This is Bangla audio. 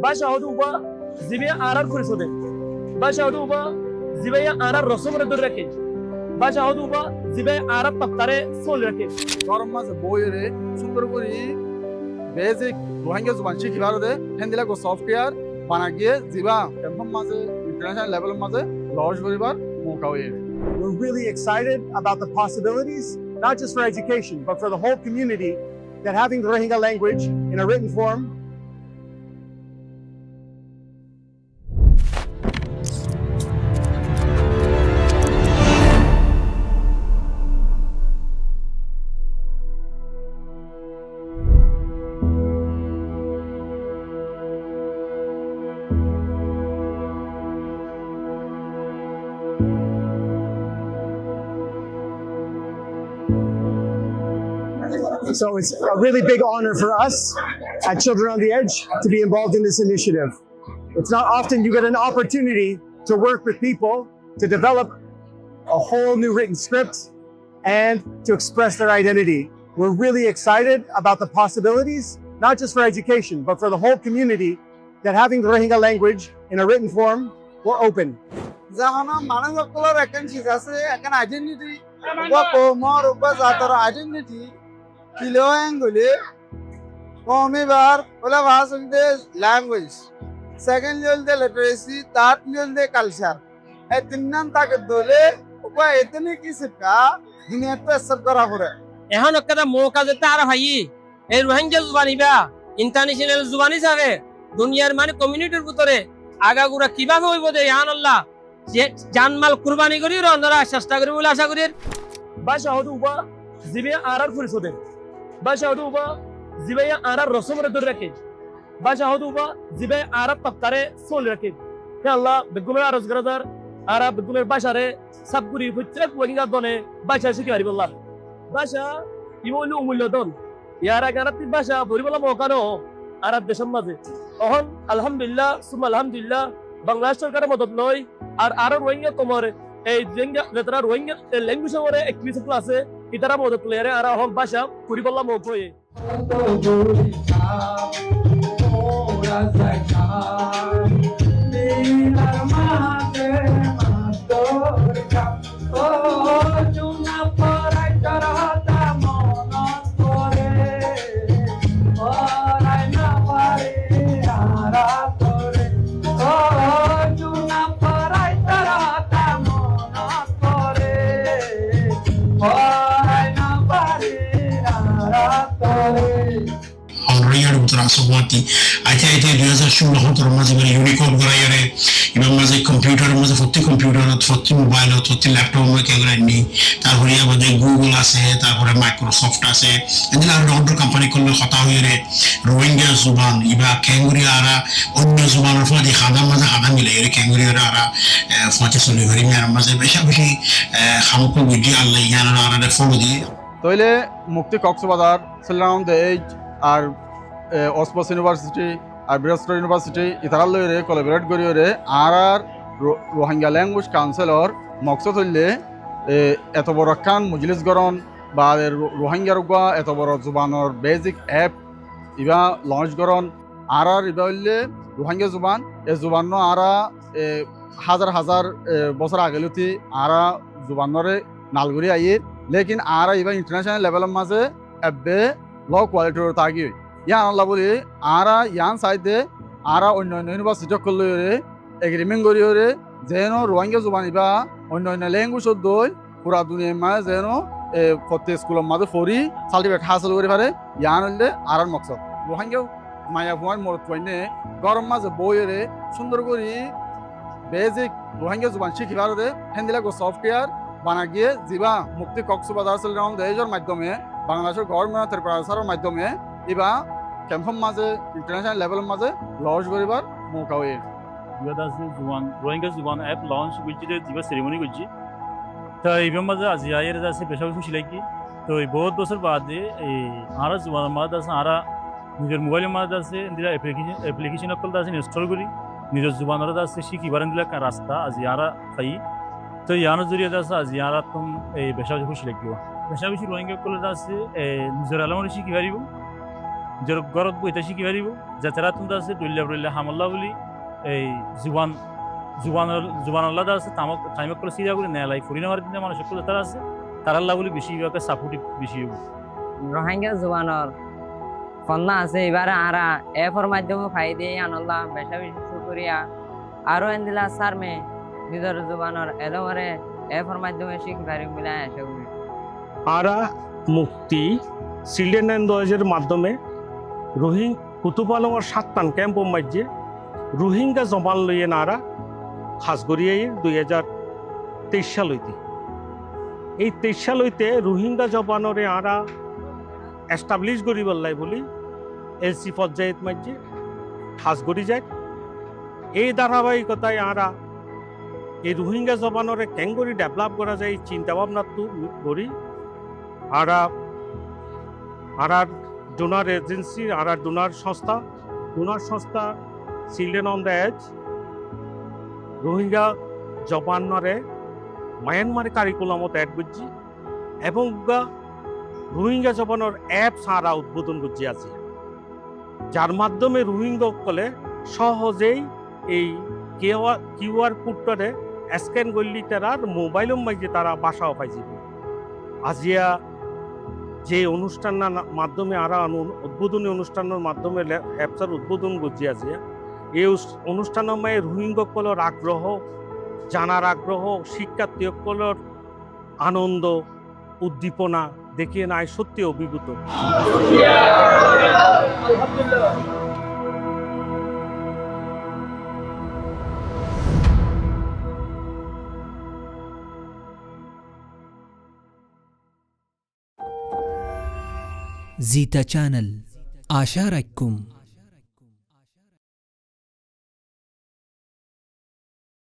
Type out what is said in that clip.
Başa uba zibe arar kurisode. Başa uba zibe arar rosomre dur rake. Başa uba zibe arar pattare sol rake. গরম বইরে সুন্দর করে বেসিক রোহিঙ্গা জুবান শিখি ভারতে হেন্দিলা গো সফটওয়্যার বানা গিয়ে জিবা এমন মাঝে ইন্টারন্যাশনাল লেভেলের মাঝে লঞ্চ করিবার মৌকা হয়ে We're really excited about the possibilities, not just for education, but for the whole community, that having the Rohingya language in a written form So it's a really big honor for us at Children on the Edge to be involved in this initiative. It's not often you get an opportunity to work with people to develop a whole new written script and to express their identity. We're really excited about the possibilities, not just for education, but for the whole community, that having the Rohingya language in a written form will open. Kiloanguli, Komibar, Olavas of the language. Second, you'll the literacy, third, you'll the culture. At the Nantakadole, Upa ethnic is a car, in a press of Gorahura. এখন একটা মৌকা যেতে আর ভাই এই রোহিঙ্গা জুবানিবা ইন্টারন্যাশনাল জুবানি যাবে দুনিয়ার মানে কমিউনিটির ভিতরে আগাগুড়া কিভাবে হইব যে ইহান আল্লাহ যে জানমাল কুরবানি করি রন্ধরা চেষ্টা করি বলে আশা করি Başa uba zibe arar kurisode. Başa uba zibe arar rosomre dur rake. Başa uba zibe arar pattare sol rake. Ya Allah beguler araz gradar ara beguler başare sabguri futrek waginga done başa şiki ari billah. Başa ইমুল মূল্যদন ইয়ার আগারাতি ভাষা পরিবলা মকানো আরব দেশের মাঝে তখন আলহামদুলিল্লাহ সুম আলহামদুলিল্লাহ বাংলাদেশ সরকারের মদত লই আর আরো রোহিঙ্গা তোমার এই যেটা রোহিঙ্গা ল্যাঙ্গুয়েজ ওরে একত্রিশ ক্লাসে ইতারা মদত লই আর এখন ভাষা পরিবলা মকয়ে Asomati, I think it is a shoe hunter massive unicorn variety. You know, as a computer, was a 40 computer, not 40 mobile, or 40 laptop, Kagrani, Tahuria, but the Google asset, or Microsoft asset, and then our daughter company called Hotawire, Rohingya Zuban, Iba, Kanguriara, Onya Zuban for the Hadamaza Hadamile, Kanguriara, for the Solivari, Mazabeshi, Hamko, Vidi, Allah, Yana, the Fogodi. Toile, Mukti Coxbazar, Surround the Edge, are Oxford university আর ব্রিস্টল ইউনিভার্সিটি ইতারালরে কোলাবরেট করিওরে আর রোহিঙ্গা ল্যাঙ্গুয়েজ কাউন্সিলর মকসদ হইলে এত বড় কান মজলিস গরন বা রোহিঙ্গার উগা এত বড় জুবানর বেসিক অ্যাপ ইবা লঞ্চ গরন আর ইবা হইলে রোহিঙ্গা জুবান এ জুবান আর হাজার হাজার বছর আগেলতি আর জুবানরে নালগুড়ি আইয়ে লেকিন আর ইবা ইন্টারন্যাশনাল লেভেলের মাঝে এবে ল কোয়ালিটির থাকি ইয়ান আল্লাহ বলি আরা ইয়ান সাইডে আরা অন্য অন্য ইউনিভার্সিটি করলে এগ্রিমেন্ট করিওরে যেন রোহিঙ্গা জুবানিবা অন্য অন্য ল্যাঙ্গুয়েজ দই পুরা দুনিয়ার মাঝে যেন প্রত্যেক স্কুলের মাঝে ফরি সার্টিফিকেট হাসিল করে পারে ইয়ান হইলে আর মকসদ রোহিঙ্গা মায়া ভুয়ার মরত পাইনে গরম মাঝে বইরে সুন্দর করে বেসিক রোহিঙ্গা জুবান শিখি ভারতে হেন্দিলা গো সফটওয়্যার বানা গিয়ে জিবা মুক্তি কক্সবাজার সিলরাউন্ড দেশের মাধ্যমে বাংলাদেশের গভর্নমেন্টের প্রচারের মাধ্যমে ইবা ক্যাম্পের মাঝে ইন্টারন্যাশনাল লেভেলের মাঝে লঞ্চ করিবার মৌকা হয়ে রোহিঙ্গা জুবান অ্যাপ লঞ্চ করছি যা সেরিমনি করছি তো এইবার মাঝে আজি আয়ের আছে পেশা খুশি লাগি তো বহুত বছর বাদে এই আর জুবানের মাঝে আছে আর নিজের মোবাইলের মাঝে আছে অ্যাপ্লিকেশন কল আছে ইনস্টল করি নিজের জুবানের আছে শিখিবার রাস্তা আজি আর খাই তো ইয়ানোর জরিয়ে আছে আজি আর এই পেশা খুশি লাগিব পেশা বেশি রোহিঙ্গা কলেজ আছে নিজের আলামরে শিখি পারিব নিজৰ ঘৰত বহিতে শিকি পাৰিব যাতে তোমরা আছে দলিয়া হামল্লা বুলি এই জুবানাল্লাহ আছে টাইমক করে চিরা করে নেয় ফুরি নেওয়ার দিনে মানুষ যারা আছে তারাল্লাহ বলি বেশি সাপোর্টিভ বেশি হবো রোহিঙ্গা জুবানর কন্যা আছে এবারে আরা এফর মাধ্যমে ফাই দিয়ে আনল্লাহ বেশা বেশি শুকরিয়া আরো এন্দিলা সারমে নিজের জুবানর এলোরে এফর মাধ্যমে শিখি পারি বলে আশা করি আরা মুক্তি চিলড্রেন অ্যান্ড ডয়েজের মাধ্যমে কুতুবালঙর 7টান ক্যাম্প মাঝে রোহিঙ্গা জমান লইয়ে নারা খাসগরিয়াই 2023 সালইতে এই 23 সালইতে রোহিঙ্গা জবানরে আরা এস্টাবলিশ করি বললাই বলি এলসি পর্যায়ের মাঝে খাসগরি যায় এই ধারাবাহিকতায় আরা এই রোহিঙ্গা জবানরে কেঙ্গরি ডেভেলপ করা যায় চিন্তা ভাবনা তো করি আর ডোনার এজেন্সি আর ডোনার সংস্থা children on the edge Rohingya জবানরে মায়ানমারে কারিকুলামত অ্যাড করছি এবং রোহিঙ্গা জবানের অ্যাপ সারা উদ্বোধন করছি আছে যার মাধ্যমে রোহিঙ্গা কলে সহজেই এই কিউআর কোডটারে স্ক্যান করলি তারা মোবাইলের মাঝে তারা বাসাও পাইছে আজিয়া যে অনুষ্ঠানের মাধ্যমে আর উদ্বোধনী অনুষ্ঠানের মাধ্যমে অ্যাপসার উদ্বোধন করছি আছে এই অনুষ্ঠানের মাঝে রোহিঙ্গকলের আগ্রহ জানার আগ্রহ শিক্ষার্থীসকলের আনন্দ উদ্দীপনা দেখিয়ে নাই সত্যি অভিভূত زيتا channel آشارككم